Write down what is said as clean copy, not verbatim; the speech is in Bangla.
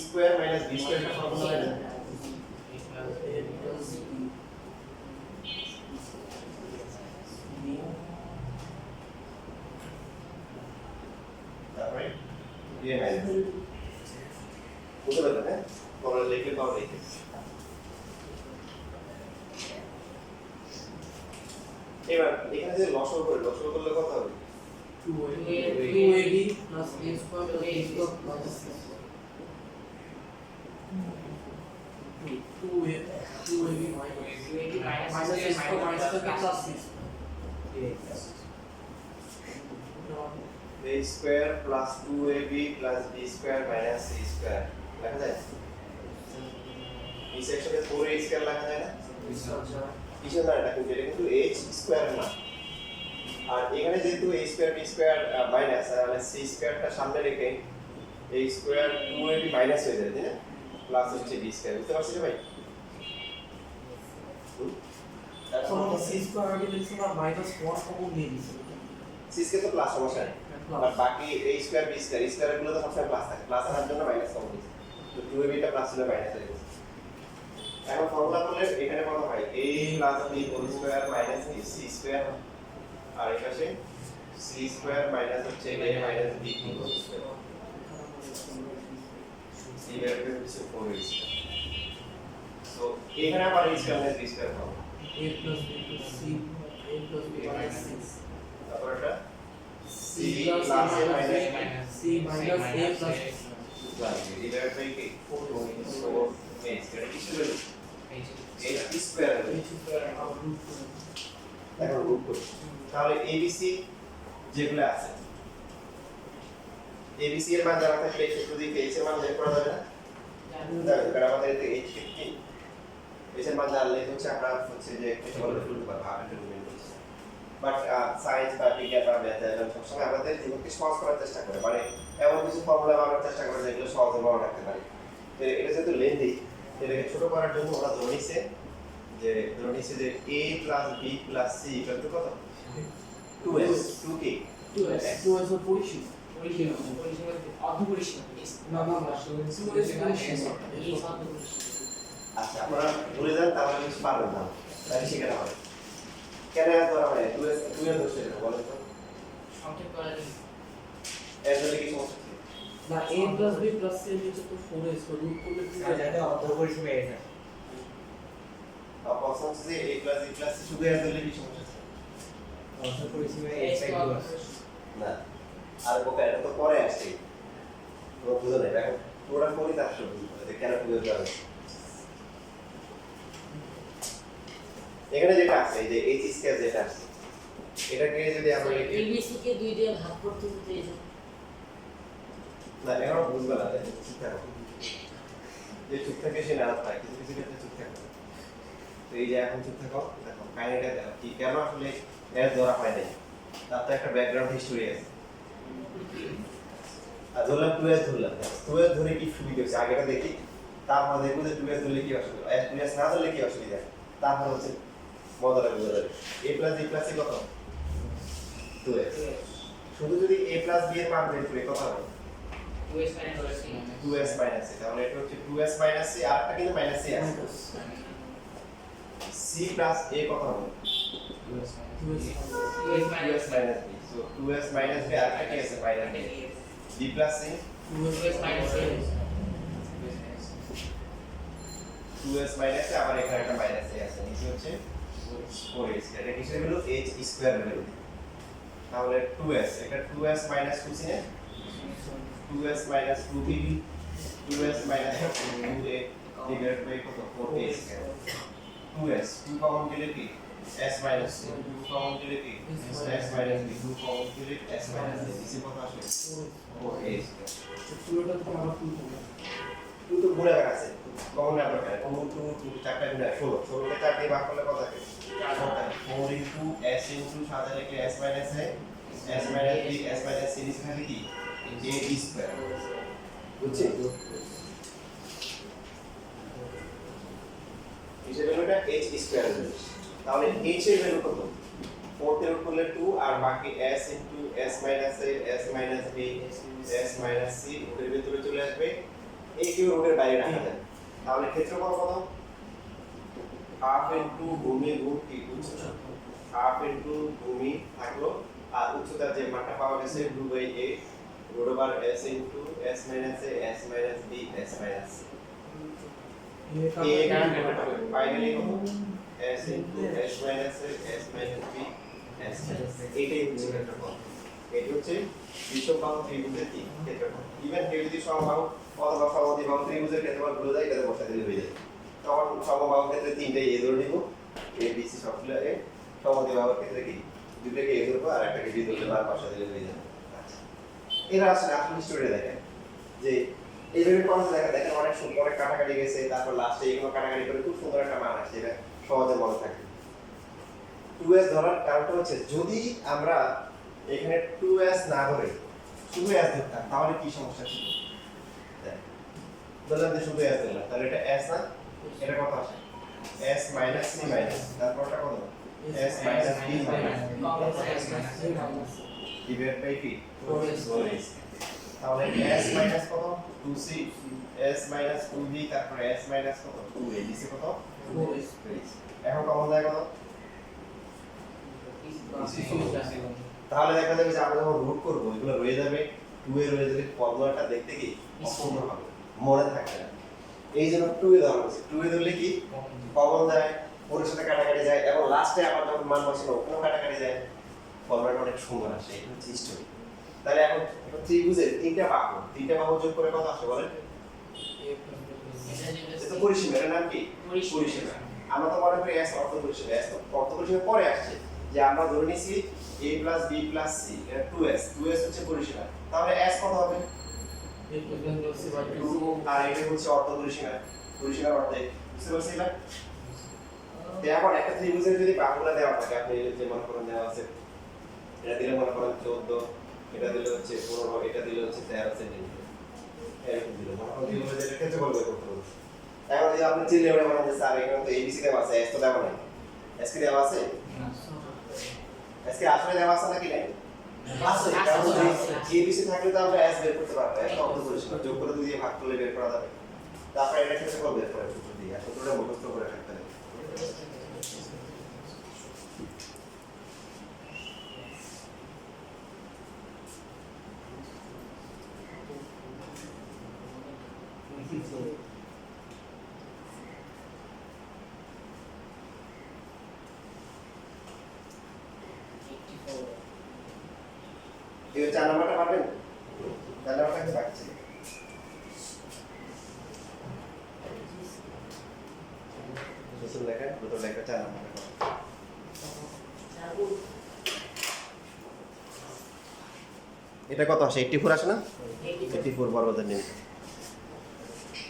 স্কয়ার মাইনাস বি স্কয়ার এর ফর্মুলা হয় না তারপরে এ মাইনাস বুঝতে পারলেন হ্যাঁ পরে লিখে পাবো লিখে এবার এখানে যে লসাগু করলে কত হবে 2ab plus a square plus b square plus 2ab minus a square minus b plus 6 a square plus 2ab plus b square minus c square লেখা যায় এই সেকশনে 4a square লেখা যায় না কিসের না এটা কিন্তু h square না আর এখানে যেহেতু a square b square minus আর c squareটা সামনে রেখে a square 2ab মাইনাস হয়ে যাবে তাই না প্লাস হচ্ছে b square বুঝতে পারছিস ভাই এখন c square আগে লিখছি না minus 1 কমন নিয়ে দিছি c square তো প্লাস সমস্যা নেই আর বাকি a square b square square গুলো তো সবসময় প্লাস থাকে প্লাস আনার জন্য মাইনাস কমন দিছি তো 2ab টা প্লাস হলে মাইনাস হয়ে গেছে এখন ফর্মুলা করলে এখানে কত হয় a + b whole square minus b c square আর এই পাশে c স্কয়ার মাইনাস হচ্ছে a minus b whole square c এর থেকে হচ্ছে 4a সো এখানে আবার a square minus b square পাবো a plus b plus c a plus b minus 6 তারপর এটা c plus plus a minus c minus a plus divide by কি 4 সো a স্কয়ার কি ছিল a স্কয়ার এখন রুট করি তাহলে abc যেগুলো আছে abc এর মান জানা থাকলে এই সূত্র দিয়ে h এর মান বের করা যাবে না জানেন কারণ আমাদের এতে h 15 h এর মান জানলে হচ্ছে আমরা হচ্ছে যে এটা বলে তুলতে পারবো আপনি বের করতে বাট সায়েন্স বা বিজ্ঞান বা ম্যাথ এর সবসময় আমাদের জীবনকে সহজ করার চেষ্টা করে মানে এমন কিছু ফর্মুলা বানানোর চেষ্টা করে যেগুলো সহজে মনে রাখতে পারি তো এটা যেহেতু লেন্দি এটাকে ছোট করার জন্য আমরা ধরে নিছে যে a plus b plus c এটা তো কত 2s 2k 2s 2s এর পরিসীমা না না না 2s পরিসীমা আচ্ছা আপনারা ভুলে যান তাহলে কিছু পারবেন না তাই শিখে হবে কেন এত হয় 2s 2 এর দোষ এটা বলেন তো সংক্ষেপ করা যায় এর জন্য কি সমস্যা না a plus b plus c এর নিচে তো 4s তো রুট করলে কি হয় যাতে অর্ধ পরিসীমা এসে প্রশ্ন হচ্ছে যে a plus b plus c শুধু এর জন্য কি সমস্যা আছে অর্ধ পরিসীমা না আর বোকা এটা তো পরে আসছে তো বুঝো না এখন পুরো পরি তার শুরু যে কেন বুঝতে যাবে এখানে যেটা আছে এই যে h স্কয়ার যেটা আছে এটাকে যদি আমরা লিখি abc কে 2 দিয়ে ভাগ করতে হতে এই না এখন বুঝবে না ঠিক আছে যে চুপ থাকে সে না পায় কিছু কিছু ক্ষেত্রে চুপ থাকে তো এই যে এখন চুপ থাকো দেখো কাহিনীটা দেখো কি কেন আসলে এর ধরা হয় নাই তার তো একটা ব্যাকগ্রাউন্ড হিস্টরি আছে আর ধরলাম 2s ধরলাম 2s ধরে কি সুবিধা হচ্ছে আগেটা দেখি তারপর দেখবো যে 2s ধরলে কি অসুবিধা 2s না ধরলে কি অসুবিধা তারপর হচ্ছে মজাটা বুঝা যাবে a plus b plus c কত 2s শুধু যদি a plus b এর মান বের করি কত হবে 2s minus c 2s minus c তাহলে এটা হচ্ছে 2s minus c আর একটা কিন্তু minus c আছে c plus a কত হবে 2s 2s minus 2s minus b so 2s minus b আর একটা কি আছে minus b b plus c 2s minus a 2s minus a আবার এখানে একটা minus a আছে নিচে হচ্ছে 4s এটা কিসের হলো h স্কয়ার ভ্যালু তাহলে 2s এটা 2s minus 2c না 2s minus 2b 2s minus 2a divided by কত 4a স্কয়ার 2s 2 কমন দিলে কি s minus c 2 কমন দিলে কি s minus b 2 কমন দিলে s minus c নিচে কত আসে 4a স্কয়ার পুরোটা তো আমরা ফুল করব 2 তো গুণা আছে কমন না দরকার 2 2 চারটা গুণা 16 16 কে 4 দিয়ে ভাগ করলে কত থাকে 4 into s into সাথে লিখলে s minus a s minus b s minus c নিচে থাকে কি a b স্কয়ার বুঝছেন হিসেবে এটা h স্কয়ার হবে তাহলে h এর ভ্যালু কত 4 এর উপরে 2 আর বাকি s into s minus a s minus b s minus c এর ভিতরে চলে আসবে এই কিউ রুটের বাইরে রাখা যায় তাহলে ক্ষেত্রফল কত হাফ ইনটু ভূমি গুণ কি উচ্চতা হাফ ইনটু ভূমি থাকলো আর উচ্চতার যে মানটা পাওয়া গেছে 2/8 root over s into s minus a s minus b s minus a finally কত s into s minus a s minus b s minus এইটাই হচ্ছে ক্ষেত্রফল এটা হচ্ছে বিষমবাহু ত্রিভুজের কি ক্ষেত্রফল ইভেন কেউ যদি সমবাহু অথবা সমদ্বিবাহু ত্রিভুজের ক্ষেত্রফল ভুলে যায় এটা বসাতে দিলে হয়ে যায় তখন সমবাহু ক্ষেত্রে তিনটে এ ধরে নিব a b c সবগুলো এ সমদ্বিবাহুর ক্ষেত্রে কি দুটোকে এ ধরবো আর একটাকে বি ধরলে আর বসাতে দিলে হয়ে যাবে আচ্ছা এবার আসলে আসল স্টোরিটা দেখেন যে এইভাবে কনসেপ্ট দেখেন অনেক সুন্দর অনেক কাটাকাটি গেছে তারপর লাস্টে এগুলো কাটাকাটি করে খুব সুন্দর একটা মান আসছে এটা সহজে মনে থাকে 2s ধরার কারণটা হচ্ছে যদি আমরা এখানে 2s না ধরে শুধু s ধরতাম তাহলে কি সমস্যা ছিল ধরলাম যে শুধু s ধরলাম তাহলে এটা s না এটা কত আসে s মাইনাস c মাইনাস তারপরটা কত s minus b minus divide by কি 4s তাহলে s মাইনাস কত 2c s মাইনাস 2b তারপরে s মাইনাস কত 2a দিছে কত 4s এখন কমন যায় কত তাহলে দেখা যাবে যে আমরা যখন রুট করব এগুলো রয়ে যাবে 2 এ রয়ে যাবে ফর্মুলাটা দেখতে কি অপূর্ণ হবে মনে থাকবে না এই জন্য 2 এ ধরা হচ্ছে 2 এ ধরলে কি কমন যায় ওর সাথে কাটাকাটি যায় এবং লাস্টে আবার যখন মান বসানো ওখানেও কাটাকাটি যায় ফর্মুলাটা অনেক সুন্দর আসে এটা হচ্ছে হিস্টোরি তাহলে এখন ত্রিভুজের তিনটা বাহু যোগ করে কত আসে বলেন এটা পরিসীমা এর নাম কি পরিসীমা আমরা তো মনে করি s অর্থ পরিসীমা s অর্থ পরিসীমা পরে আসছে যে আমরা ধরে নিছি a + b + c এটা 2s হচ্ছে পরিসীমা তাহলে s কত হবে আর এটা হচ্ছে অর্থ পরিসীমার অর্ধেক বুঝতে পারছেন না এখন একটা ত্রিভুজের যদি বাহুগুলো দেওয়া থাকে আপনি যে মনে করেন দেওয়া আছে এটা দিলে মনে করেন 14 এটা দিলে হচ্ছে 15 এটা দিলে হচ্ছে 13 সেন্টিমিটার এরকম দিলে মনে করেন দিলে যে ক্ষেত্রফল বের করতে হবে এখন যদি আপনি চিহ্ন এবারে বলেন যে স্যার এখানে তো abc দেওয়া আছে s তো দেওয়া নাই s কি দেওয়া আছে s কি আসলে দেওয়া আছে নাকি নাই আছে কারণ abc থাকলে তো আমরা s বের করতে পারবো s অর্থ পরিসীমা যোগ করে 2 দিয়ে ভাগ করলে বের করা যাবে তারপর এটা ক্ষেত্রফল বের করে সূত্র দিয়ে সূত্রটা মুখস্থ করে রাখতে হবে এই 4 নাম্বারটা পাবেন 4 নাম্বারটা কি বাকি ছিল সুন্দর লেখা দুটো লেখা 4 নাম্বারটা এটা কত আসে 84 আসে না 84 বর্গদের নিয়ম